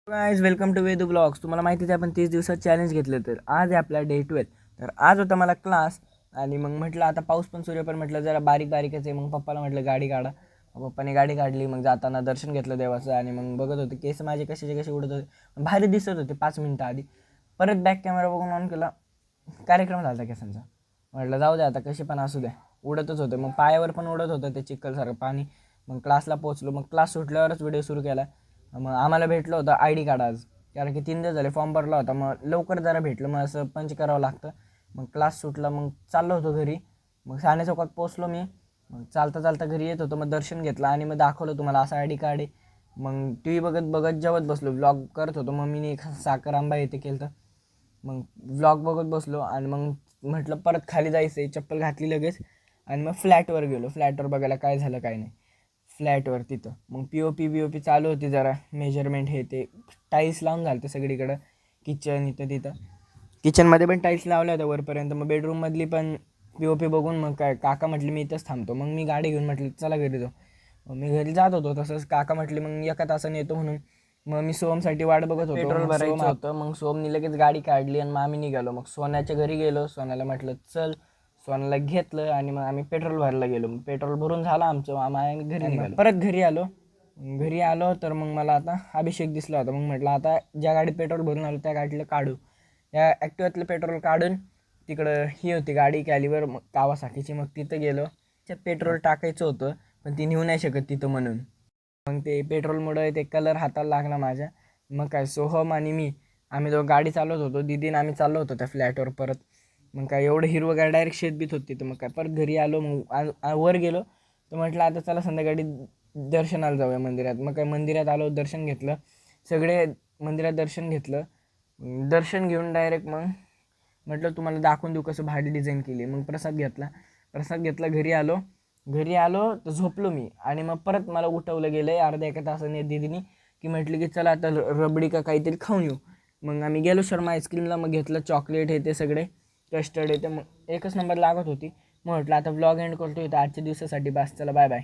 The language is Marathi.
Guys welcome to Vedu blogs. तुम्हाला माहितीच आहे आपण 30 दिवसात चॅलेंज घेतलं. तर आज आहे आपला डे 12. तर आज होता मला क्लास आणि मग म्हटलं आता पाऊस पण सूर्य पण म्हटलं जरा बारीक बारीकच आहे. मग पप्पाला म्हटलं गाडी काढा. पप्पाने गाडी काढली. मग जाताना दर्शन घेतलं देवाचं आणि मग बघत होते केस माझे कसे उडत होते, भारी दिसत होते 5 मिनटं आधी. परत बॅक कॅमेरा बघून ऑन केला, कार्यक्रम झाला होता केसांचा. म्हटलं जाऊ द्या आता कसे पण असू द्या, उडतच होते. मग पायावर पण उडत होतं ते चिखलसारखं पाणी. मग क्लासला पोहोचलो. मग क्लास सुटल्यावरच व्हिडिओ सुरू केला. मग आम्हाला भेटलं होतं आय डी कार्ड आज, कारण की 3 दिवस झाले फॉर्म भरला होता. मग लवकर जरा भेटलं, मग असं पंच करावं लागतं. मग क्लास सुटला, मग चाललो होतो घरी. मग साने चौकात पोचलो मी. मग चालता चालता घरी येत होतो, मग दर्शन घेतलं आणि मग दाखवलं तुम्हाला असं आय डी कार्ड आहे. मग टी व्ही बघत बघत जेवत बसलो, व्लॉग करत होतो. मम्मीने एक साखर आंबा येते केलं तर मग व्लॉग बघत बसलो आणि मग म्हटलं परत खाली जायचं आहे. चप्पल घातली लगेच आणि मग फ्लॅटवर गेलो. फ्लॅटवर बघायला काय झालं काय नाही. फ्लॅटवर तिथं मग पी ओ पी चालू होती, जरा मेजरमेंट हे ते टाईल्स लावून झालं सगळीकडं. किचन इथं तिथं किचनमध्ये पण टाईल्स लावल्या होत्या वरपर्यंत. मग बेडरूममधली पण पी बघून मग काय काका म्हटले मी इथंच थांबतो. मग मी गाडी घेऊन म्हटलं चला घरी जाऊ. मग मी घरी जात होतो, तसंच काका म्हटले मग एका तासाने येतो म्हणून. मग मी सोमसाठी वाट बघत होतो. पेट्रोल भरायचं होतं. मग सोमनी लगेच गाडी काढली आणि मग आम्ही निघालो. मग सोन्याच्या घरी गेलो. सोन्याला म्हटलं चल. सोन्याला घेतलं आणि मग आम्ही पेट्रोल भरायला गेलो. मग पेट्रोल भरून झालं आमचं, आम्ही घरी निघालो. परत घरी आलो तर मग मला आता अभिषेक दिसला होता. मग म्हटलं आता ज्या गाडीत पेट्रोल भरून आलो त्या गाडीला काढू. या ॲक्टिव्हातलं पेट्रोल काढून तिकडं ही होती गाडी कॅलिवर मग कावासाकीची. मग तिथं गेलो. त्यात पेट्रोल टाकायचं होतं पण ती नेऊ नाही शकत तिथं म्हणून. मग ते पेट्रोलमुळे ते कलर हाताला लागला माझ्या. मग काय सोहम आणि मी आम्ही दोघं गाडी चालवत होतो. दीदीनं आम्ही चाललो होतो त्या फ्लॅटवर परत. मग काय एवढं हिरवगार डायरेक्ट शेतबीत होती. तर मग काय परत घरी आलो. मग वर गेलो तर म्हटलं आता चला संध्याकाळी दर्शनाला जाऊया मंदिरात. मग काय मंदिरात आलो, दर्शन घेतलं. सगळे मंदिरात दर्शन घेतलं. दर्शन घेऊन डायरेक्ट मग म्हटलं तुम्हाला दाखवून देऊ कसं भारी डिझाईन केली. मग प्रसाद घेतला घरी आलो तर झोपलो मी. आणि मग परत मला उठवलं गेलं अर्ध्या एका तासाने दीदीने, की म्हटलं की चला आता रबडी का काहीतरी खाऊन येऊ. मग आम्ही गेलो शर्मा आईस्क्रीमला. मग घेतलं चॉकलेट हे ते सगळे कस्टर्ड हे ते. मग एकच नंबर लागत होती. मग म्हटलं आता व्लॉग एंड करतो इथं आजच्या दिवसासाठी. बस चला बाय बाय.